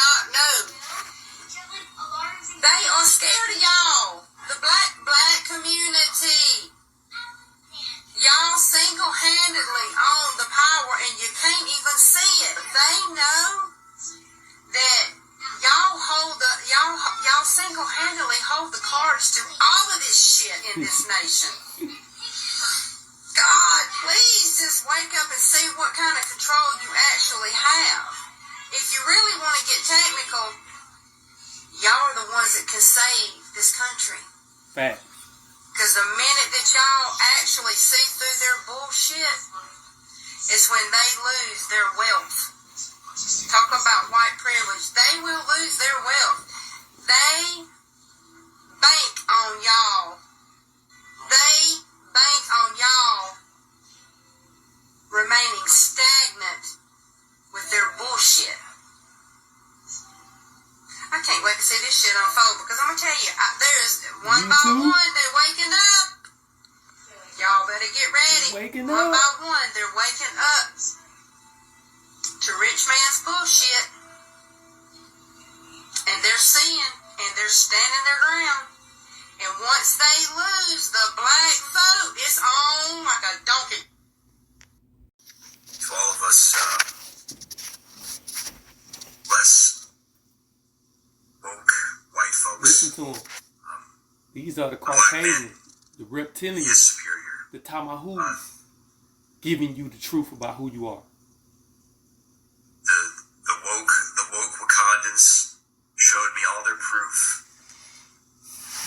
not know. They are scared of y'all. The black community. Y'all single-handedly own the power and you can't even see it. They know that y'all single-handedly hold the cards to all of this shit in this nation. God, please just wake up and see what kind of control you actually have. If you really want to get technical, y'all are the ones that can save this country. Fact. Because the minute that y'all actually see through their bullshit is when they lose their wealth. Talk about white privilege. They will lose their wealth. They bank on y'all. They bank on y'all remaining stagnant with their bullshit. I can't wait to see this shit unfold because I'm going to tell you, there's one by one, they're waking up. Y'all better get ready. Waking one up. by one, they're waking up to rich man's bullshit. And they're seeing and they're standing their ground. And once they lose, the black vote is on like a donkey. To all of us less woke white folks. Listen to them. These are the Caucasians, the reptilians, the Tamahus, giving you the truth about who you are. The woke Wakandans showed me all their proof.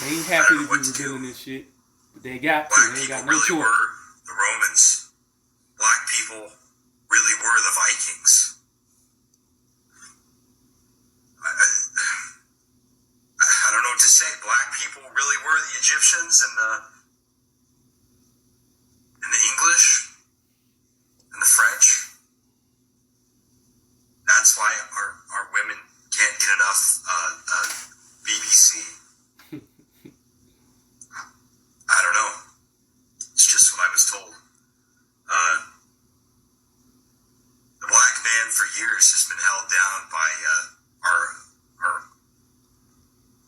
They ain't happy to be revealing this shit, but they got to. They ain't got no choice. Were the Romans. Black people really were the Vikings. I don't know what to say. Black people really were the Egyptians and the English and the French. That's why our women can't get enough BBC. I don't know. It's just what I was told. The black man for years has been held down by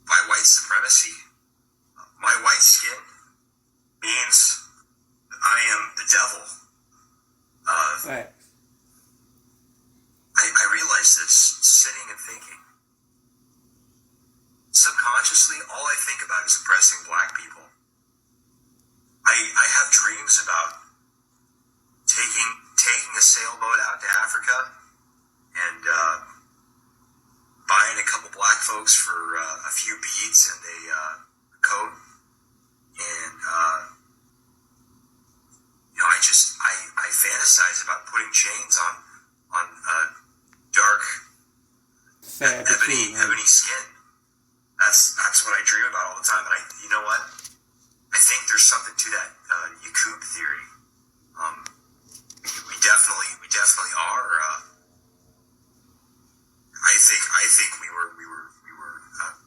by white supremacy. My white skin means that I am the devil. Right. I realize this sitting and thinking. Subconsciously, all I think about is oppressing black people. I have dreams about taking a sailboat out to Africa and buying a couple black folks for a few beads and a coat, and I fantasize about putting chains on dark ebony skin. That's what I dream about all the time. And you know what? I think there's something to that Yakub theory. We definitely are. I think we were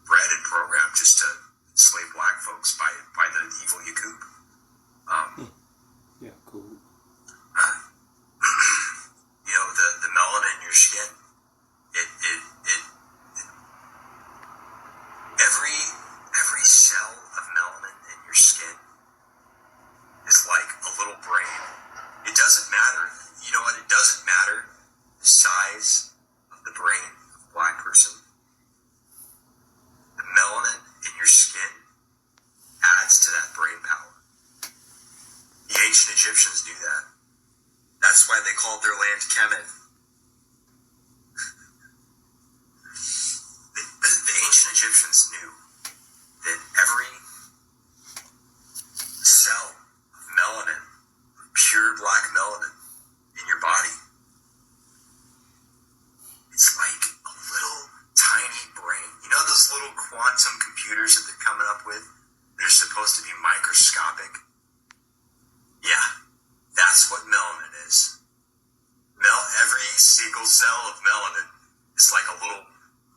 bred and programmed just to enslave black folks by the evil Yakub. Yeah, cool. You know, the melanin in your skin. Every cell of melanin in your skin is like a little brain. It doesn't matter. You know what? It doesn't matter the size of the brain of a black person. The melanin in your skin adds to that brain power. The ancient Egyptians knew that. That's why they called their land Kemet. The ancient Egyptians knew that every cell of melanin, pure black melanin in your body, it's like a little tiny brain. You know those little quantum computers that they're coming up with? They're supposed to be microscopic. Yeah, that's what melanin is. Every single cell of melanin is like a little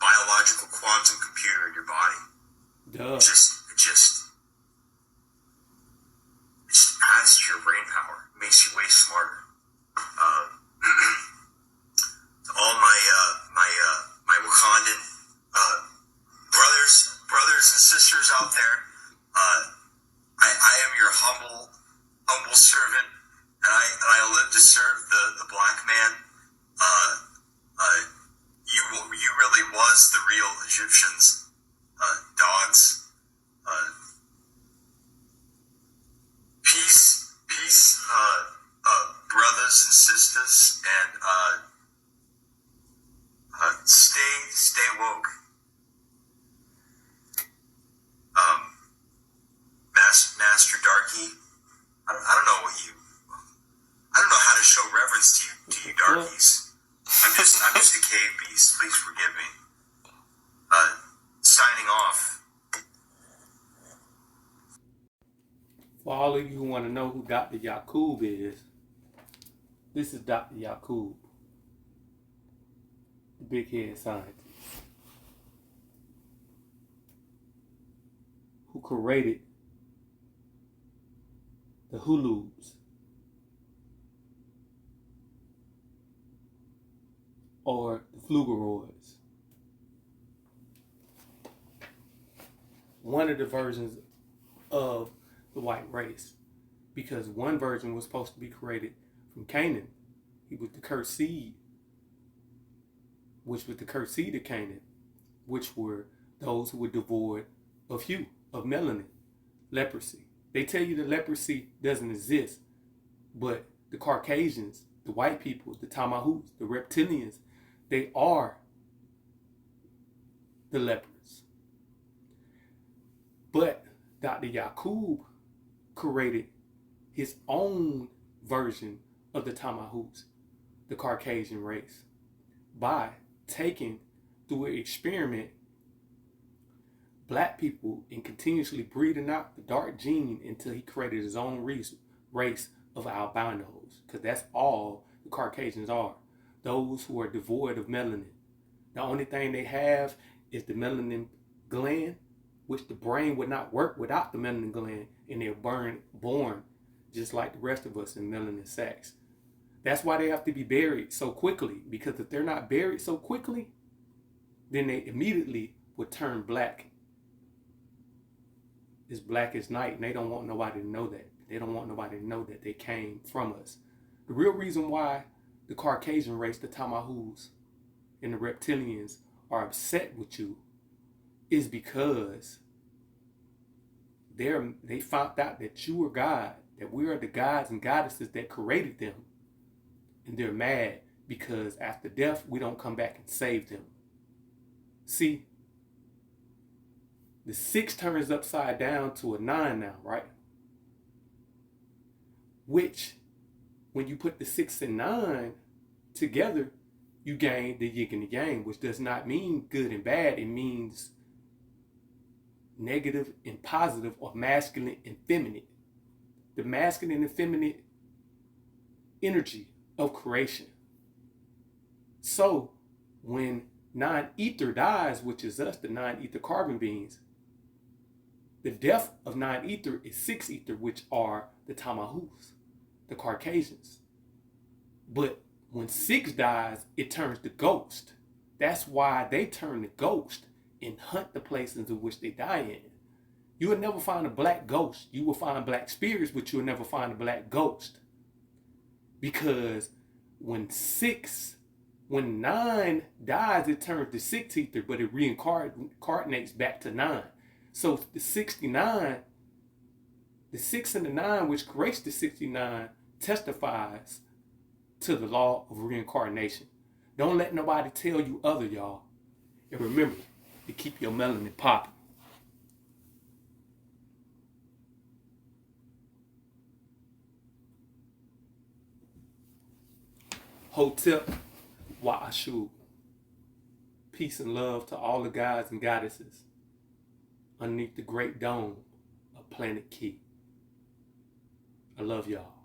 biological quantum computer in your body. Duh. It just adds to your brain power. It makes you way smarter. To all my Wakandan real Egyptians, dogs, peace, brothers and sisters, and stay woke. Master Darky, I don't know I don't know how to show reverence to you darkies. I'm just a cave beast. Please forgive me. Signing off. For all of you who want to know who Dr. Yakub is, this is Dr. Yakub, the big head scientist, who created the Hulus, or the Flugeroids. One of the versions of the white race, because one version was supposed to be created from Canaan. He was the cursed seed, which was the cursed seed of Canaan, which were those who were devoid of hue, of melanin, leprosy. They tell you that leprosy doesn't exist, but the Caucasians, the white people, the Tamahus, the reptilians, they are the lepers. But Dr. Yakub created his own version of the Tamahus, the Caucasian race, by taking, through an experiment, black people and continuously breeding out the dark gene until he created his own race of albinos, because that's all the Caucasians are, those who are devoid of melanin. The only thing they have is the melanin gland, which the brain would not work without the melanin gland, and they're born just like the rest of us in melanin sacs. That's why they have to be buried so quickly, because if they're not buried so quickly, then they immediately would turn black. It's black as night, and they don't want nobody to know that. They don't want nobody to know that they came from us. The real reason why the Caucasian race, the Tamahus, and the reptilians are upset with you is because they found out that you are God, that we are the gods and goddesses that created them. And they're mad because after death, we don't come back and save them. See, the 6 turns upside down to a 9 now, right? Which, when you put the 6 and 9 together, you gain the yin and the yang, which does not mean good and bad. It means negative and positive, or masculine and feminine. The masculine and feminine energy of creation. So, when 9 ether dies, which is us, the 9 ether carbon beings, the death of 9 ether is 6 ether, which are the Tamahus, the Caucasians. But when 6 dies, it turns to ghost. That's why they turn to ghost and hunt the places in which they die in. You will never find a black ghost. You will find black spirits, but you will never find a black ghost. Because when 9 dies, it turns to 6 ether, but it reincarnates back to 9. So the 69, the 6 and the 9, which creates the 69, testifies to the law of reincarnation. Don't let nobody tell you other, y'all. And remember to keep your melanin popping. Hotep Wa'ashu. Peace and love to all the gods and goddesses underneath the great dome of Planet Key. I love y'all.